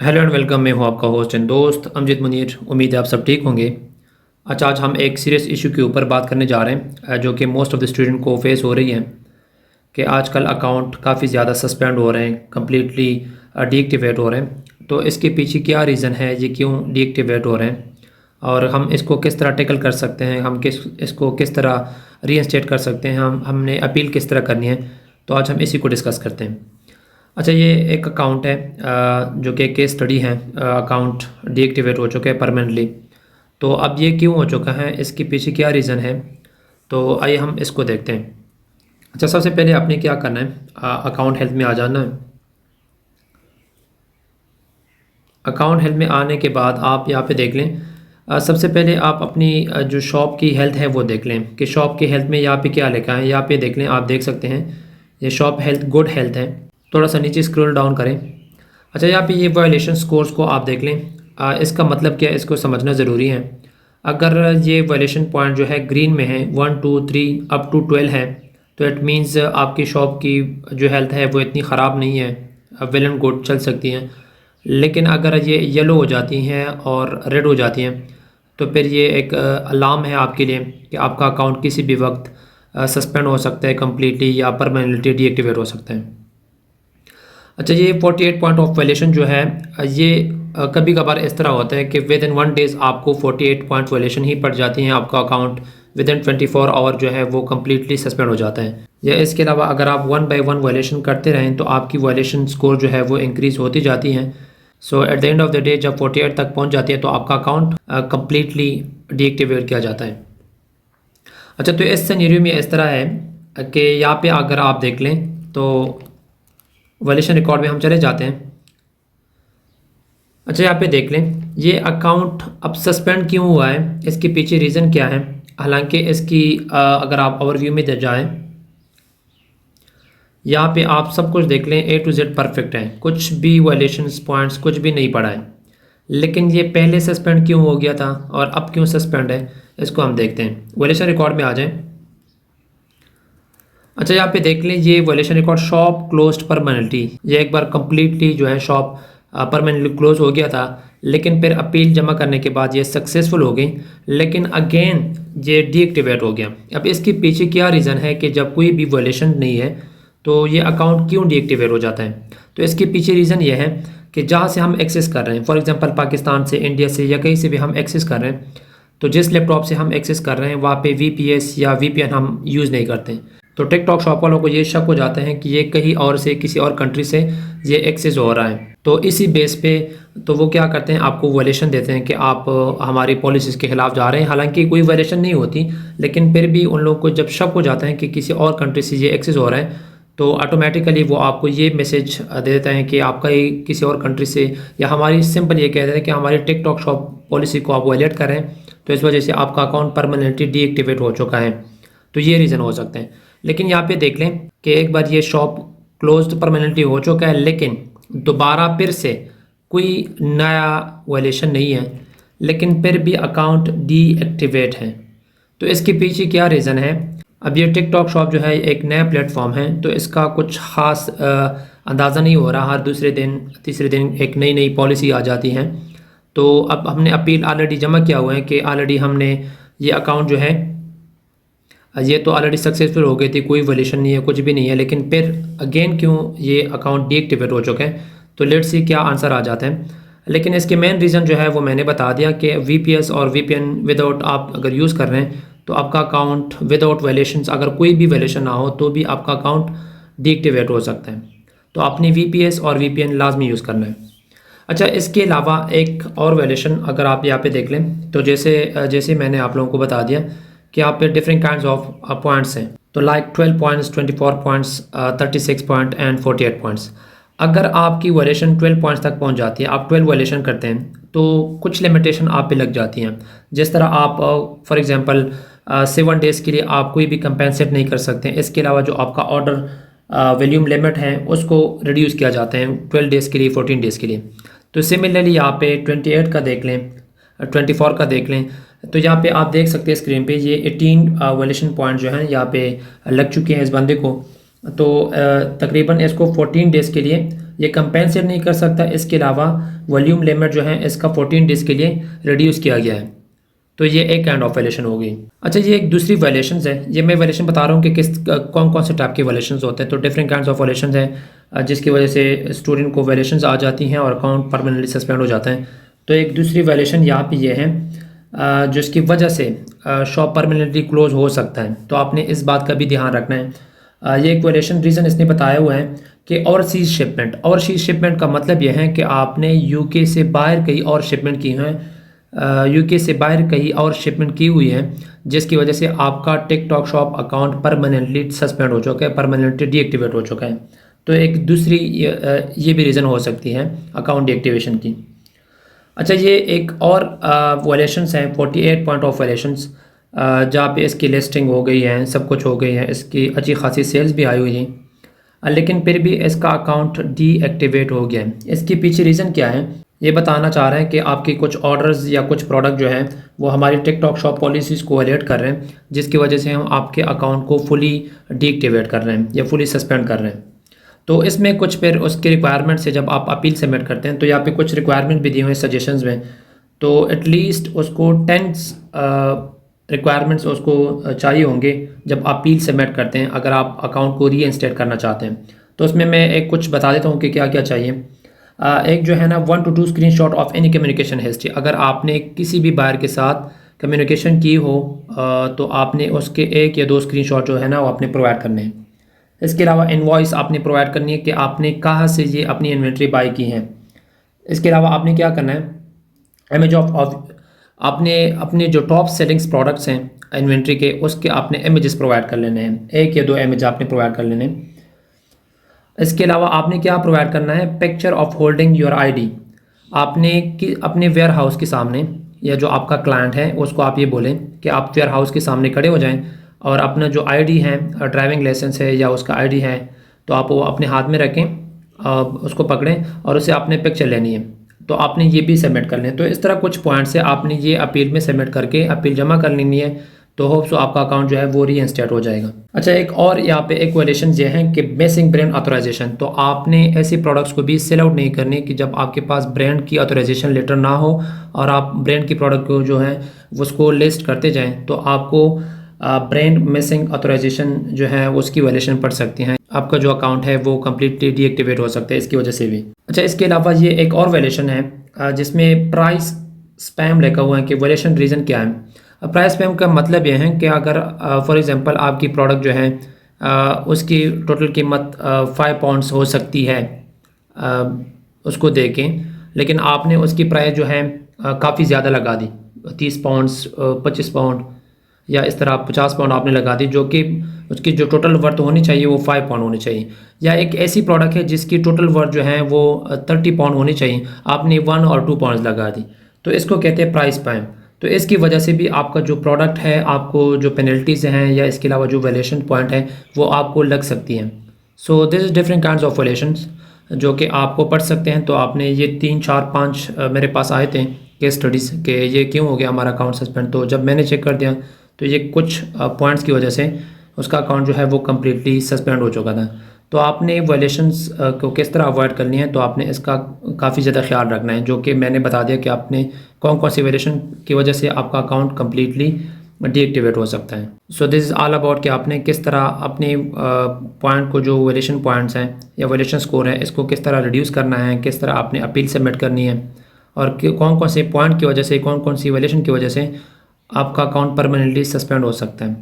Hello and welcome. मैं हूं आपका होस्ट एंड दोस्त अमजद मुनीर। उम्मीद है आप सब ठीक होंगे। अच्छा, आज हम एक सीरियस इशू के ऊपर बात करने जा रहे हैं जो कि मोस्ट ऑफ द स्टूडेंट को फेस हो रही है कि आजकल अकाउंट काफ़ी ज़्यादा सस्पेंड हो रहे हैं, कम्प्लीटली डीएक्टिवेट हो रहे हैं। तो इसके पीछे क्या रीज़न है, ये क्यों डीएक्टिवेट हो रहे हैं और हम इसको किस तरह टेकल कर सकते हैं, हम इसको किस तरह रीइंस्टेट कर सकते हैं, हमने अपील किस तरह करनी है। तो आज हम इसी को डिस्कस करते हैं। अच्छा, ये एक अकाउंट है जो कि केस स्टडी है। अकाउंट डीएक्टिवेट हो चुके हैं परमानेंटली। तो अब ये क्यों हो चुका है, इसके पीछे क्या रीज़न है, तो आइए हम इसको देखते हैं। अच्छा, सबसे पहले आपने क्या करना है, अकाउंट हेल्थ में आ जाना है। अकाउंट हेल्थ में आने के बाद आप यहाँ पे देख लें। सबसे पहले आप अपनी जो शॉप की हेल्थ है वो देख लें कि शॉप की हेल्थ में यहाँ पे क्या लिखा है। यहाँ पे देख लें, आप देख सकते हैं ये शॉप हेल्थ गुड हेल्थ है। थोड़ा सा नीचे स्क्रॉल डाउन करें। अच्छा, यहाँ पे ये वायलेशन स्कोर्स को आप देख लें। इसका मतलब क्या है, इसको समझना ज़रूरी है। अगर ये वायलेशन पॉइंट जो है ग्रीन में है, 1 2 3 अप टू 12 है, तो इट मीन्स आपकी शॉप की जो हेल्थ है वो इतनी ख़राब नहीं है, वेल एंड गुड चल सकती हैं। लेकिन अगर ये येलो हो जाती हैं और रेड हो जाती हैं तो फिर ये एक अलार्म है आपके लिए कि आपका अकाउंट किसी भी वक्त सस्पेंड हो सकता है कम्प्लीटली या परमानेंटली डीएक्टिवेट हो सकता है। अच्छा, ये 48 पॉइंट ऑफ वायलेशन जो है ये कभी कभार इस तरह होता है कि विद इन 1 डेज़ आपको 48 पॉइंट वायलेशन ही पड़ जाती हैं। आपका अकाउंट विद इन 24 आवर जो है वो कम्प्लीटली सस्पेंड हो जाता है। या इसके अलावा अगर आप 1 बाय 1 वायलेशन करते रहें तो आपकी वायलेशन स्कोर जो है वो इंक्रीज़ होती जाती हैं। So at the end of the day जब 48 तक पहुंच जाती है तो आपका अकाउंट कम्प्लीटली डीएक्टिवेट किया जाता है। अच्छा, तो इस सिनेरियो में इस तरह है कि यहाँ पे अगर आप देख लें तो वायलेशन रिकॉर्ड में हम चले जाते हैं। अच्छा, यहाँ पे देख लें ये अकाउंट अब सस्पेंड क्यों हुआ है, इसके पीछे रीज़न क्या है। हालांकि इसकी अगर आप ओवरव्यू में जाएं, यहाँ पे आप सब कुछ देख लें, A to Z परफेक्ट है, कुछ भी वायलेशंस पॉइंट्स कुछ भी नहीं पड़ा है। लेकिन ये पहले सस्पेंड क्यों हो गया था और अब क्यों सस्पेंड है, इसको हम देखते हैं। वायलेशन रिकॉर्ड में आ जाएं। अच्छा, यहाँ पे देख लें ये violation record shop closed permanently, ये एक बार कंप्लीटली जो है शॉप परमानेंटली क्लोज हो गया था। लेकिन फिर अपील जमा करने के बाद ये सक्सेसफुल हो गई, लेकिन अगेन ये डीएक्टिवेट हो गया। अब इसके पीछे क्या रीज़न है कि जब कोई भी वायलेशन नहीं है तो ये अकाउंट क्यों डीएक्टिवेट हो जाता है। तो इसके पीछे रीज़न ये है कि जहाँ से हम एक्सेस कर रहे हैं, फॉर एग्जांपल पाकिस्तान से, इंडिया से या कहीं से भी हम एक्सेस कर रहे हैं, तो जिस लैपटॉप से हम एक्सेस कर रहे हैं वहाँ पे वीपीएस या वीपीएन हम यूज़ नहीं करते। तो टिकटॉक शॉप वालों को ये शक हो जाता है कि ये कहीं और से, किसी और कंट्री से ये एक्सेस हो रहा है। तो इसी बेस पे तो वो क्या करते हैं, आपको वायलेशन देते हैं कि आप हमारी पॉलिसीज़ के खिलाफ जा रहे हैं। हालांकि कोई वायलेशन नहीं होती, लेकिन फिर भी उन लोगों को जब शक हो जाता है कि किसी और कंट्री से ये एक्सेस हो रहा है तो ऑटोमेटिकली वो आपको ये मैसेज दे देता है कि आपका ही किसी और कंट्री से, या हमारी सिंपल ये कह देते हैं कि हमारी टिकटॉक शॉप पॉलिसी को आप वायलेट कर रहे हैं, तो इस वजह से आपका अकाउंट परमानेंटली डीएक्टिवेट हो चुका है। तो ये रीज़न हो सकते हैं। लेकिन यहाँ पे देख लें कि एक बार ये शॉप क्लोज्ड परमानेंटली हो चुका है, लेकिन दोबारा फिर से कोई नया वायलेशन नहीं है, लेकिन फिर भी अकाउंट डीएक्टिवेट है। तो इसके पीछे क्या रीज़न है। अब ये टिकटॉक शॉप जो है एक नया प्लेटफॉर्म है, तो इसका कुछ ख़ास अंदाज़ा नहीं हो रहा। हर दूसरे दिन तीसरे दिन एक नई नई पॉलिसी आ जाती है। तो अब हमने अपील ऑलरेडी जमा किया हुआ है कि ऑलरेडी हमने ये अकाउंट जो है ये तो ऑलरेडी सक्सेसफुल हो गई थी, कोई वायलेशन नहीं है, कुछ भी नहीं है, लेकिन फिर अगेन क्यों ये अकाउंट डीएक्टिवेट हो चुका है। तो लेट्स सी क्या आंसर आ जाता है। लेकिन इसके मेन रीज़न जो है वो मैंने बता दिया कि वीपीएस और वीपीएन विदाउट आप अगर यूज़ कर रहे हैं तो आपका अकाउंट विदाउट वायलेशंस, अगर कोई भी वायलेशन ना हो तो भी आपका अकाउंट डीएक्टिवेट हो सकता है। तो अपनी वीपीएस और वीपीएन लाजमी यूज़ करना है। अच्छा, इसके अलावा एक और वायलेशन अगर आप यहाँ पे देख लें, तो जैसे मैंने आप लोगों को बता दिया कि यहाँ पे डिफरेंट काइंड्स ऑफ पॉइंट्स हैं। तो like 12 points, 24 points, 36 point and 48 points. अगर आपकी वायलेशन 12 पॉइंट्स तक पहुँच जाती है, आप 12 वायलेशन करते हैं, तो कुछ लिमिटेशन आप पे लग जाती हैं। जिस तरह आप फॉर एग्जांपल 7 डेज़ के लिए आप कोई भी कंपेंसेट नहीं कर सकते। इसके अलावा जो आपका ऑर्डर वॉल्यूम लिमिट है उसको रिड्यूस किया जाता है 12 डेज़ के लिए, 14 डेज़ के लिए। तो सिमिलरली यहाँ पे 28 का देख लें, 24 का देख लें, तो यहाँ पे आप देख सकते हैं स्क्रीन पे ये 18 वायलेशन पॉइंट जो हैं यहाँ पे लग चुके हैं इस बंदे को। तो तकरीबन इसको 14 डेज़ के लिए ये कंपेंसेट नहीं कर सकता। इसके अलावा वॉल्यूम लिमिट जो है इसका 14 डेज़ के लिए रिड्यूस किया गया है। तो ये एक काइंड ऑफ वायलेशन हो गई। अच्छा, ये एक दूसरी वायलेशंस है। ये मैं वायलेशन बता रहा हूँ कि कौन कौन से टाइप के वायलेशंस होते हैं। तो डिफरेंट काइंड्स ऑफ वायलेशंस हैं जिसकी वजह से स्टूडेंट को वायलेशंस आ जाती हैं और अकाउंट परमानेंटली सस्पेंड हो जाता है। तो एक दूसरी वायलेशन यहाँ पे ये है जिसकी वजह से शॉप परमानेंटली क्लोज हो सकता है। तो आपने इस बात का भी ध्यान रखना है। ये एक वायलेशन रीज़न इसने बताया हुआ है कि ओवरसीज़ शिपमेंट। ओवरसीज़ शिपमेंट का मतलब यह है कि आपने यूके से बाहर कहीं और शिपमेंट की है, यूके से बाहर कहीं और शिपमेंट की हुई है, जिसकी वजह से आपका TikTok shop account permanently suspend हो चुका है, परमानेंटली डीएक्टिवेट हो चुका है। तो एक दूसरी ये भी रीज़न हो सकती है अकाउंट डीएक्टिवेशन की। अच्छा, ये एक और वायलेशंस हैं 48 पॉइंट ऑफ वायलेशंस, जहाँ पे इसकी लिस्टिंग हो गई है, सब कुछ हो गई है, इसकी अच्छी खासी सेल्स भी आई हुई हैं, लेकिन फिर भी इसका अकाउंट डीएक्टिवेट हो गया है। इसके पीछे रीज़न क्या है ये बताना चाह रहे हैं कि आपकी कुछ ऑर्डर्स या कुछ प्रोडक्ट जो हैं वो हमारी टिकटॉक शॉप पॉलिसीज़ को वायलेट कर रहे हैं, जिसकी वजह से हम आपके अकाउंट को फुली डीएक्टिवेट कर रहे हैं या फुली सस्पेंड कर रहे हैं। तो इसमें कुछ फिर उसके रिक्वायरमेंट से जब आप अपील सबमिट करते हैं तो यहाँ पे कुछ रिक्वायरमेंट भी दिए हुए हैं सजेशंस में। तो एटलीस्ट उसको 10 रिक्वायरमेंट्स उसको चाहिए होंगे जब अपील सबमिट करते हैं, अगर आप अकाउंट को रीइंस्टेट करना चाहते हैं। तो उसमें मैं एक कुछ बता देता हूँ कि क्या क्या चाहिए। एक जो है ना 1 to 2 screenshot of any communication history. अगर आपने किसी भी बायर के साथ कम्युनिकेशन की हो तो आपने उसके 1 या 2 स्क्रीनशॉट जो है ना वो आपने प्रोवाइड करने हैं। इसके अलावा इनवॉइस आपने प्रोवाइड करनी है कि आपने कहाँ से ये अपनी इन्वेंट्री बाई की है। इसके अलावा आपने क्या करना है, इमेज ऑफ आपने अपने जो टॉप सेलिंग्स प्रोडक्ट्स हैं इन्वेंट्री के, उसके आपने इमेजेस प्रोवाइड कर लेने हैं। 1 या 2 इमेज आपने प्रोवाइड कर लेने हैं। इसके अलावा आपने क्या प्रोवाइड करना है, picture of holding your ID. आपने कि अपने वेयर हाउस के सामने या जो आपका क्लाइंट है उसको आप ये बोलें कि आप वेयर हाउस के सामने खड़े हो जाएं और अपना जो आईडी है, ड्राइविंग लाइसेंस है या उसका आईडी है, तो आप वो अपने हाथ में रखें, उसको पकड़ें और उसे आपने पिक्चर लेनी है। तो आपने ये भी सबमिट कर लें। तो इस तरह कुछ पॉइंट्स है आपने ये अपील में सबमिट करके अपील जमा कर लेनी है। तो होप सो आपका अकाउंट जो है वो रीइंस्टेट हो जाएगा। अच्छा, एक और यहाँ पे एक वायलेशन ये है कि मिसिंग ब्रांड ऑथराइजेशन। तो आपने ऐसे प्रोडक्ट्स को भी सेल आउट नहीं करने कि जब आपके पास ब्रांड की ऑथराइजेशन लेटर ना हो और आप ब्रांड की प्रोडक्ट को जो है उसको लिस्ट करते जाएँ तो आपको ब्रांड मिसिंग ऑथराइजेशन जो है उसकी वायलेशन पड़ सकती हैं। आपका जो अकाउंट है वो कम्प्लीटली डीएक्टिवेट हो सकता है इसकी वजह से भी। अच्छा, इसके अलावा ये एक और वायलेशन है जिसमें प्राइस स्पैम लिखा हुआ है कि वायलेशन रीज़न क्या है। प्राइस स्पैम का मतलब यह है कि अगर फॉर एग्जांपल आपकी प्रोडक्ट जो है उसकी टोटल कीमत 5 पाउंड्स हो सकती है उसको देखें, लेकिन आपने उसकी प्राइस जो है काफ़ी ज़्यादा लगा दी, 30 पाउंड्स 25 पाउंड या इस तरह 50 पाउंड आपने लगा दी, जो कि उसकी जो टोटल वर्थ होनी चाहिए वो 5 पाउंड होनी चाहिए। या एक ऐसी प्रोडक्ट है जिसकी टोटल वर्थ जो है वो 30 पाउंड होनी चाहिए, आपने 1 और 2 पाउंड्स लगा दी, तो इसको कहते हैं प्राइस स्पैम। तो इसकी वजह से भी आपका जो प्रोडक्ट है आपको जो पेनल्टीज़ हैं या इसके अलावा जो वैल्यूएशन पॉइंट है वो आपको लग सकती हैं। So this is different kinds of valuations जो कि आपको पढ़ सकते हैं। तो आपने ये 3 4 5 मेरे पास आए थे केस स्टडीज़ के ये क्यों हो गया हमारा अकाउंट सस्पेंड। तो जब मैंने चेक कर दिया तो ये कुछ पॉइंट्स की वजह से उसका अकाउंट जो है वो कम्प्लीटली सस्पेंड हो चुका था। तो आपने वायलेशंस को किस तरह अवॉइड करनी है, तो आपने इसका काफ़ी ज़्यादा ख्याल रखना है, जो कि मैंने बता दिया कि आपने कौन कौन सी वायलेशन की वजह से आपका अकाउंट कम्प्लीटली डीएक्टिवेट हो सकता है। So this is all about कि आपने किस तरह अपने पॉइंट को जो वायलेशन पॉइंट्स हैं या वायलेशन स्कोर है इसको किस तरह रिड्यूस करना है, किस तरह आपने अपील सबमिट करनी है और कौन कौन से पॉइंट की वजह से, कौन कौन सी वायलेशन की वजह से आपका अकाउंट परमानेंटली सस्पेंड हो सकता है।